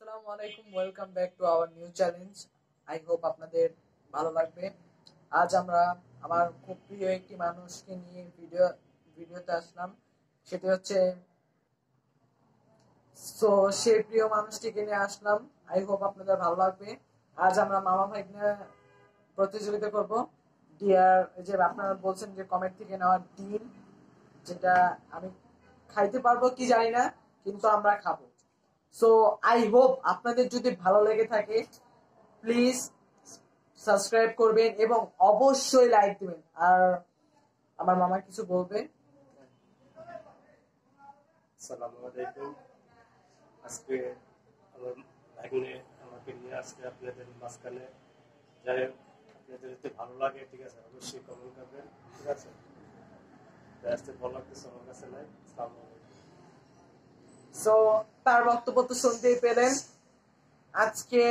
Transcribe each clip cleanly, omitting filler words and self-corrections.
আসসালামু আলাইকুম, welcome back to our new challenge. I hope আপনাদের ভালো লাগবে। আজ আমরা আমার খুব প্রিয় একটি মানুষকে নিয়ে ভিডিওতে আসলাম। সেটি হচ্ছে সেই প্রিয় মানুষটিকে নিয়ে আসলাম। আই হোপ আপনাদের ভালো লাগবে। আজ আমরা মামা ভাইগনা প্রতিযোগিতা করব। ডিয়ার যে আপনারা বলছেন যে কমেন্ট থেকে নেওয়া ডিম, যেটা আমি খাইতে পারবো কি জানি না, কিন্তু আমরা খাবো। সো আই হোপ আপনাদের যদি ভালো লেগে থাকে প্লিজ সাবস্ক্রাইব করবেন এবং অবশ্যই লাইক দিবেন। আর আমার মামা কিছু বলবে। আসসালামু আলাইকুম। আজকে আমার ভাগ্নে আমাকে নিয়ে আজকে আপনাদের মাঝখানে, যাই হোক আপনাদের যদি ভালো লাগে ঠিক আছে অবশ্যই কমেন্ট করবেন, ঠিক আছে। আসতে ভালো লাগতেছে আমার কাছে নাই। আসসালামু আলাইকুম। সো তার বক্তব্য তো শুনতেই পেলেন। আজকে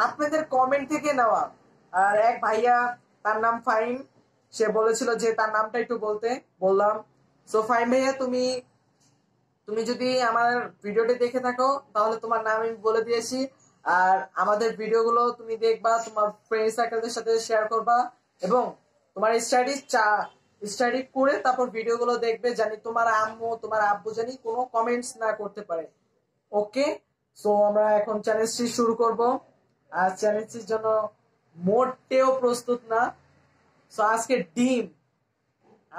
আপনাদের কমেন্ট থেকে নেওয়া। আর এক ভাইয়া, তার নাম ফাইন, সে বলেছিল যে তার নামটা একটু বললাম। সো ফাইন ভাইয়া, তুমি যদি আমার ভিডিওটি দেখে থাকো তাহলে তোমার নাম আমি বলে দিয়েছি। আর আমাদের ভিডিওগুলো তুমি দেখবা, তোমার ফ্রেন্ড সার্কেলদের সাথে শেয়ার করবা এবং তোমার স্টাডি করে তারপর ভিডিওগুলো দেখবে, জানি তোমার আম্মু তোমার আব্বু জানি কোনো কমেন্টস না করতে পারে। ওকে, সো আমরা এখন চ্যালেঞ্জটি শুরু করব। আর চ্যালেঞ্জটির জন্য মোটেও প্রস্তুত না। সো আজকে ডিম,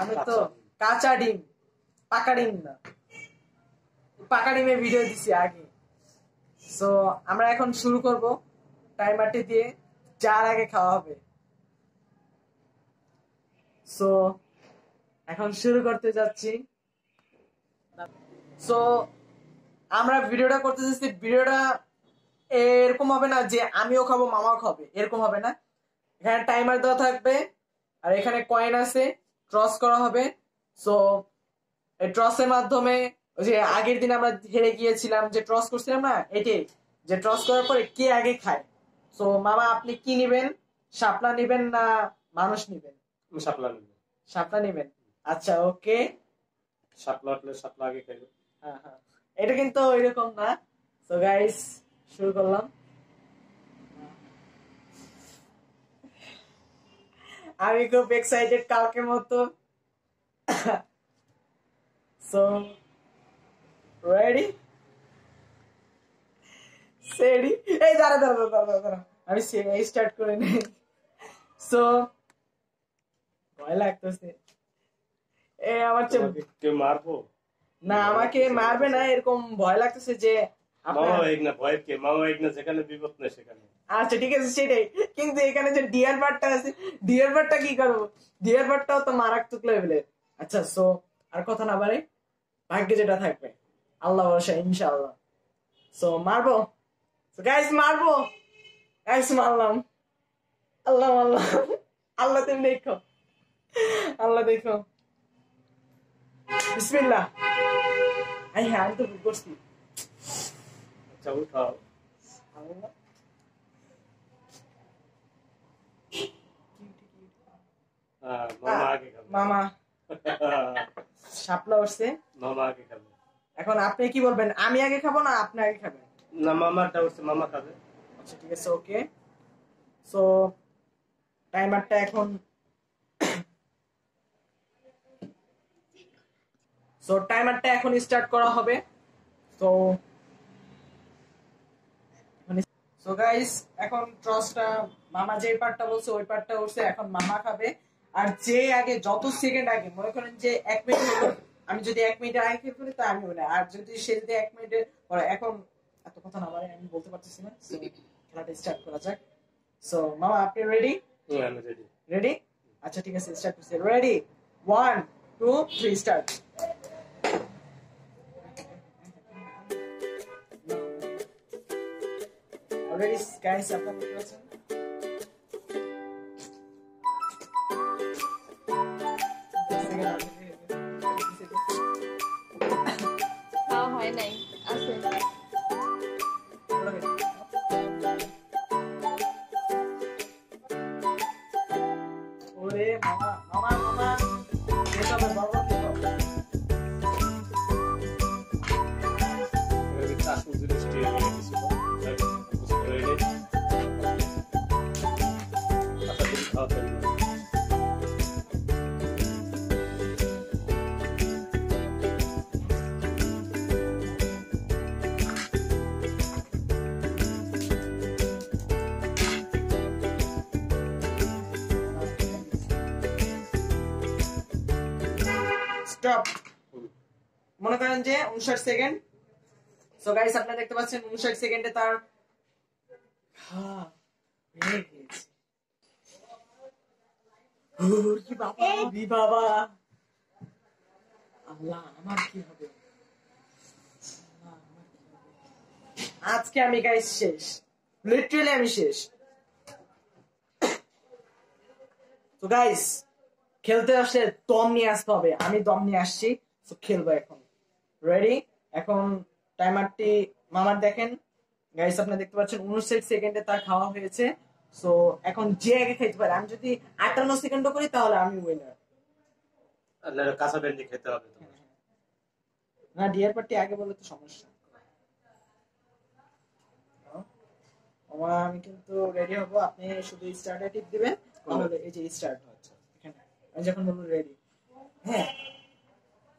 আমি তো কাঁচা ডিম, পাকা ডিম না, পাকা ডিমের ভিডিও দিছি আগে। সো আমরা এখন শুরু করব টাইমারটি দিয়ে, যার আগে খাওয়া হবে। সো এখন শুরু করতে যাচ্ছি। সো আমরা ভিডিওটা করতে যাচ্ছি। ভিডিওটা এরকম হবে না যে আমিও খাবো মামাও খাবে, এরকম হবে না। এখানে টাইমার দেওয়া থাকবে আর এখানে কয়েন আছে, টস করা হবে। সো এই টসের মাধ্যমে, ওই যে আগের দিন আমরা হেরে গিয়েছিলাম যে টস করছিলাম না, এটাই যে টস করার পরে কে আগে খায়। সো মামা আপনি কি নিবেন? শাপলা নিবেন না মানুষ নিবেন? শাপলা নিবেন। আচ্ছা ওকে, শাপলা হলে শাপলা আগে খাইবে। হ্যাঁ হ্যাঁ, এটা কিন্তু এরকম না। সো গাইস শুরু করলাম। আমি খুব এক্সাইটেড কালকের মতো। সো রেডি সেডি, এই দাঁড়া আমি স্টার্ট করে নেই। সো ভয় লাগতেছে। আমার কেউ মারবো না, আমাকে মারবে না, এরকম ভয় লাগতেছে যে যেখানে বিপদ নেই সেখানে। আচ্ছা ঠিক আছে, সেটাই। কিন্তু এখানে যে ডিয়ার বারটা আছে, ডিয়ার বারটা কি করবো? ডিয়ার বারটাও তো মারাত্মক লেভেলের। আচ্ছা সো আর কথা না বাড়ে, ভাগ্যে যেটা থাকবে, আল্লাহ ভরসা, ইনশাআল্লাহ। সো মারবো, গাইস মারবো, গাইস মারলাম। আল্লাহ আল্লাহ আল্লাহ, তুমি দেখো, আল্লাহ দেখো। বিসমিল্লাহ। হ্যাঁ আমি তো ভুল করছি। আচ্ছা উঠাও। মামা শাপলা উঠছে, মামা আগে খাবে। এখন আপনি কি বলবেন, আমি আগে খাবো না আপনি আগে খাবেন? না, মামাটা উঠছে, মামা খাবে। আচ্ছা ঠিক আছে, ওকে। সো টাইমারটা এখন স্টার্ট করা হবে। সো গাইস, এখন টসটা মামা যে পার্টটা বলছে ওই পার্টটা উঠছে, এখন মামা খাবে। আর যে আগে যত সেকেন্ড আগে, মনে করেন যে 1 মিনিট হলো, আমি যদি 1 মিনিটের আগে খেয়ে ফেলি তা আমি হই না। আর যদি সে যদি 1 মিনিটের পরে, এখন এত কথা না বাড়ে, আমি বলতে পারতেছি না। খেলাটা স্টার্ট করা যাক। সো মামা আপনি রেডি? আমি রেডি। রেডি? আচ্ছা ঠিক আছে, স্টার্ট করছি। Ready 1 2 3 start. অলরেডি গাইস আপনারা দেখতে পাচ্ছেন। হয় নাই আছে। ওরে মামা মামা মামা, এটা বাবা চাকু জিনিসটি দিয়ে গেছিল আশা করি খাওয়া থাকবে। স্টপ। মনে করেন যে 59 সেকেন্ড। সো গাইস আপনারা দেখতে পাচ্ছেন 59 সেকেন্ডে তার হয়ে গেছে। কি বাবা, কি বাবা, আল্লাহ আমার কি হবে, আজকে আমি গাইস শেষ, লিটারালি আমি শেষ। তো গাইস খেলতে আসলে দম নিয়ে আসতে হবে, আমি দম নিয়ে আসছি। তো খেলবো এখন, রেডি? এখন টাইমারটি মামার দেখেন গাইস, আপনারা দেখতে পাচ্ছেন 59 সেকেন্ডে তার খাওয়া হয়েছে। সো এখন যে আগে খাইতে পারে, আমি যদি 58 সেকেন্ড করি তাহলে আমি উইনার। কাঁচা ভেন্ডি খেতে হবে তোমার। না, ডিয়ার পার্টি আগে বলে তো সমস্যা। আমি কিন্তু রেডি হবো, আপনি শুধু স্টার্টে টিপ দিবেন, তাহলে এই যে স্টার্ট হচ্ছে এখানে। আমি যখন বলবো রেডি, হ্যাঁ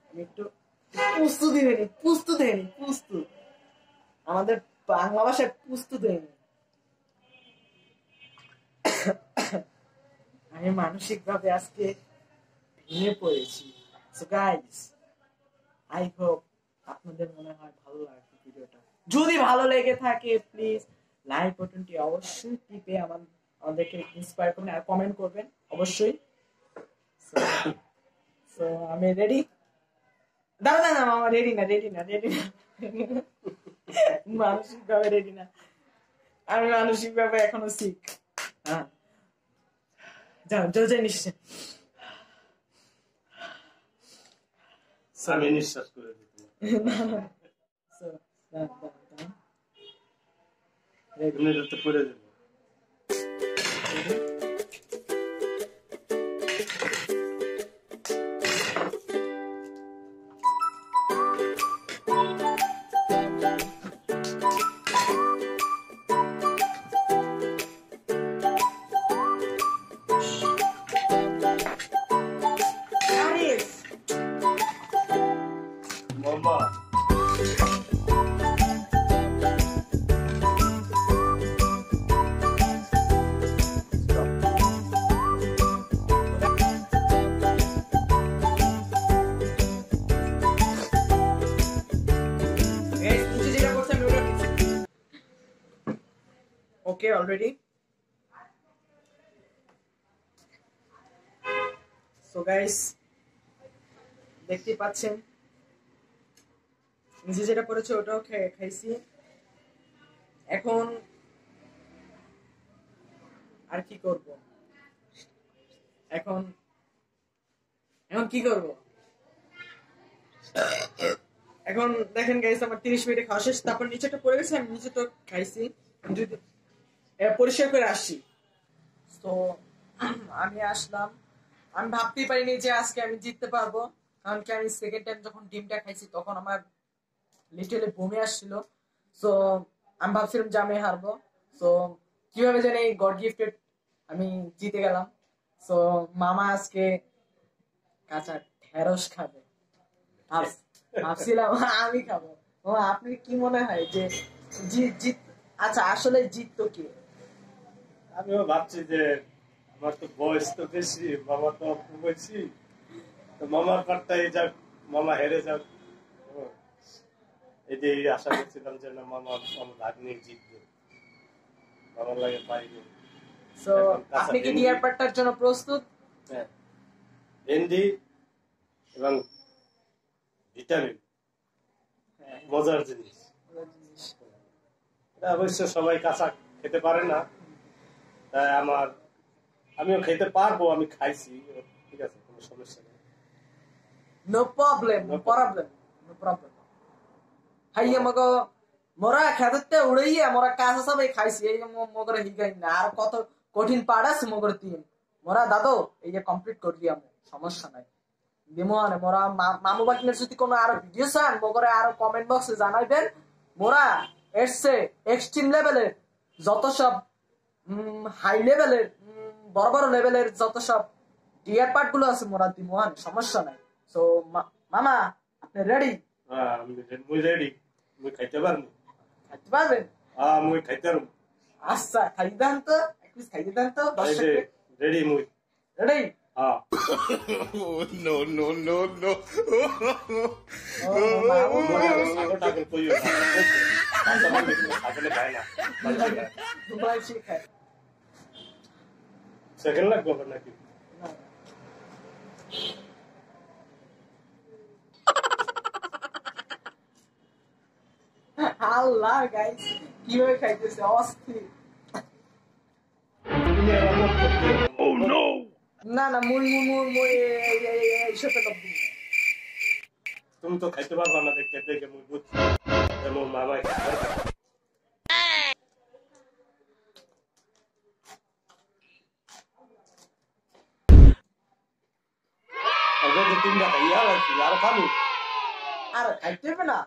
আমি একটু পুস্তু দিবেনি, পুস্তু দেয়নি, পুস্তু আমাদের বাংলা ভাষায় পুস্তু দেয়নি। আমি মানসিক ভাবে আজকে ভেঙে পড়েছি। সো গাইস আই হোপ আপনাদের মনে হয় ভালো লাগবে ভিডিওটা। যদি ভালো লেগে থাকে প্লিজ লাইক বাটনটি অবশ্যই টিপে আমাদেরকে ইন্সপায়ার করবেন আর কমেন্ট করবেন অবশ্যই। সো আমি রেডি। দাঁড়া না মামা, রেডি না, রেডি না, রেডি না, মানসিক ভাবে রেডি না, আমি মানসিক ভাবে এখনো শিখ। হ্যাঁ যাও জোরে নিশ্চয় আমি নিঃশ্বাস করে দিই। করে দেবো। মামা Okay, already. So guys, দেখতে পাচ্ছেন নিজে যেটা করেছে ওটাও খাইছি। এখন আর কি করব, এখন কি করব? এখন দেখেন গাইস আমার 30 মিনিটে খাওয়া শেষ, তারপর নিচেটা পড়ে গেছে, আমি নিচেটা খাইছি, পরিষ্কার করে আসছি। তো আমি আসলাম, আমি ভাবতেই পারিনি যে আজকে আমি জিততে পারবো, কারণ কি আমি সেকেন্ড টাইম যখন ডিমটা খাইছি তখন আমার লিটারালি বমি আসছিল। সো আমি ভাবছিলাম যে আমি হারবো। সো কিভাবে জানি গড গিফটেড আমি জিতে গেলাম। সো মামা আজকে কাঁচা ঢেঁড়স খাবে, ভাবছিলাম আমি খাবো। ও আপনি কি মনে হয় যে জিত আচ্ছা আসলে জিততো কি? আমিও ভাবছি যে আমার তো বয়স তো বেশি, মামা তো অল্প বয়সী, তো মামার পারটাই যাক, মামা হেরে যাক, এই যে আশা করছিলাম যে না মামা আমার ভাগ্নে জিতবে, মামার লাগে পাইনি। সো আপনি কি ডিয়ার পার্টটার জন্য প্রস্তুত? হ্যাঁ, ভেন্ডি এবং ভিটামিন মজার জিনিস, এটা অবশ্য সবাই কাঁচা খেতে পারে না, তাই আমিও খেতে পারবো, আমি খাইছি, ঠিক আছে, কোনো সমস্যা নেই। No problem, no problem, no problem. হাইয়া মগো মোরা খেতে উড়াইয়া মোরা কাঁচা সবাই খাইছি, এই মগরে হিগাই না আর কত কঠিন পাড়াস মগরে তিন মোরা দাদু এই যে কমপ্লিট করলি, আমি সমস্যা নাই দিমনে মোরা মামু বাকিনের যদি কোনো আরো ভিডিও চান মগরে আরো কমেন্ট বক্সে জানাইবেন, মোরা এর সে এক্সট্রিম লেভেলের যত সব হাই লেভেলের বড় বড় লেভেলের যত সব ডিয়ার পার্ট গুলো আছে মোরা দি মহান সমস্যা নাই। সো মামা আপনি রেডি? হ্যাঁ মুই রেডি। মুই খাইতে পারবো? খাইতে পারবেন? হ্যাঁ মুই খাইতে পারবো। আচ্ছা খাইতে দেন তো, এক পিস খাইতে দেন তো। রেডি মুই রেডি? হ্যাঁ। no, no, no, no. ছাগলটাকে কইও না, ছাগলে খায় না। দুবাই খায়। সেকেন্ড লাগবে আবার নাকি? আল্লাহ গাইস কিভাবে খাইতেছে অস্থির। Oh no! না না মুই এইসব তুমি তো খাইতে পারবা না দেখতে দেখে মুই বুঝছি যেমন মামাই তিনটা খাইয়া লাগছি আর খাবো আর খাইতে হবে না।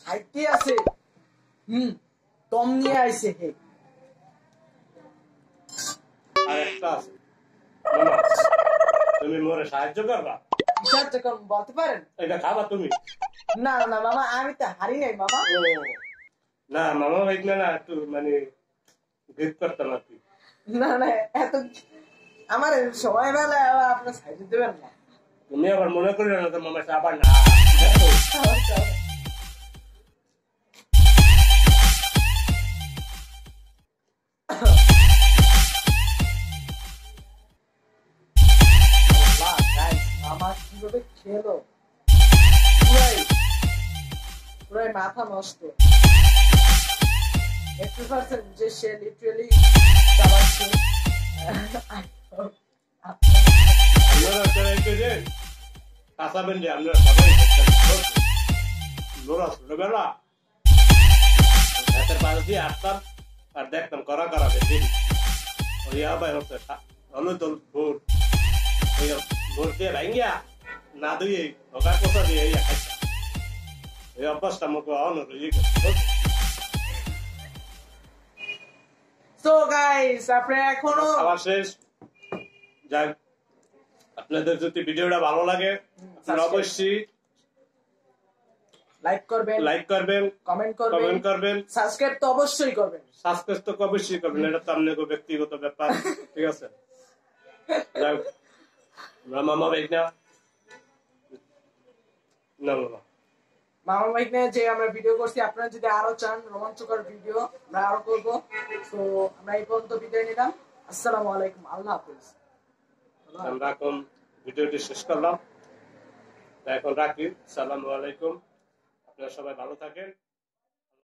খাইতে আছে দম নিয়ে আইছে হে। আর একটা আছে তুমি মোরে সাহায্য করবা? সাহায্য করুন বলতে পারেন? এটা খাবা তুমি? না না মামা আমি তো হারি নাই মামা। না মামা ভাই না একটু মানে গিফট করতাম আর কি। না না এত আমার সময় বেলা আপনার সাহায্য দেবেন না। তুমি আবার মনে করি না তো মামা আবার না আমার কিভাবে খেলো পুরাই মাথা নষ্ট। একটু পারছেন যে সে লিটারালি চালাচ্ছে। কাঁচাবেন যে আমরা সবাই লোরা ছোটবেলা হাতের পাশ দিয়ে আসতাম আর দেখতাম করা করা দেখি ওই আবার হচ্ছে হলুদ ভোর ওই ভোর দিয়ে ভাঙ্গিয়া না দিয়ে ওকা কোথা দিয়ে খাইতাম। এই অভ্যাসটা আমাকে সো গাইস আপনি এখনো খাওয়া শেষ। যাক আপনাদের যদি ভিডিওটা ভালো লাগে আপনারা অবশ্যই লাইক করবেন কমেন্ট কমেন্ট করবেন সাবস্ক্রাইব তো অবশ্যই করবেন। সাবস্ক্রাইব তো অবশ্যই করবেন, এটা তো আপনাদের ব্যক্তিগত ব্যাপার, ঠিক আছে? যাক মামা ভাই না বাবা মামা ভাই নিয়ে যে আমরা ভিডিও করছি, আপনারা যদি আরো চান রোমাঞ্চকর ভিডিও আমরা আরো করব। তো আমরা এই পর্যন্ত বিদায় নিলাম। আসসালামু আলাইকুম, আল্লাহ হাফেজ। আমরা এখন ভিডিওটি শেষ করলাম, এখন রাখি। আসসালামু আলাইকুম, আপনারা সবাই ভালো থাকেন।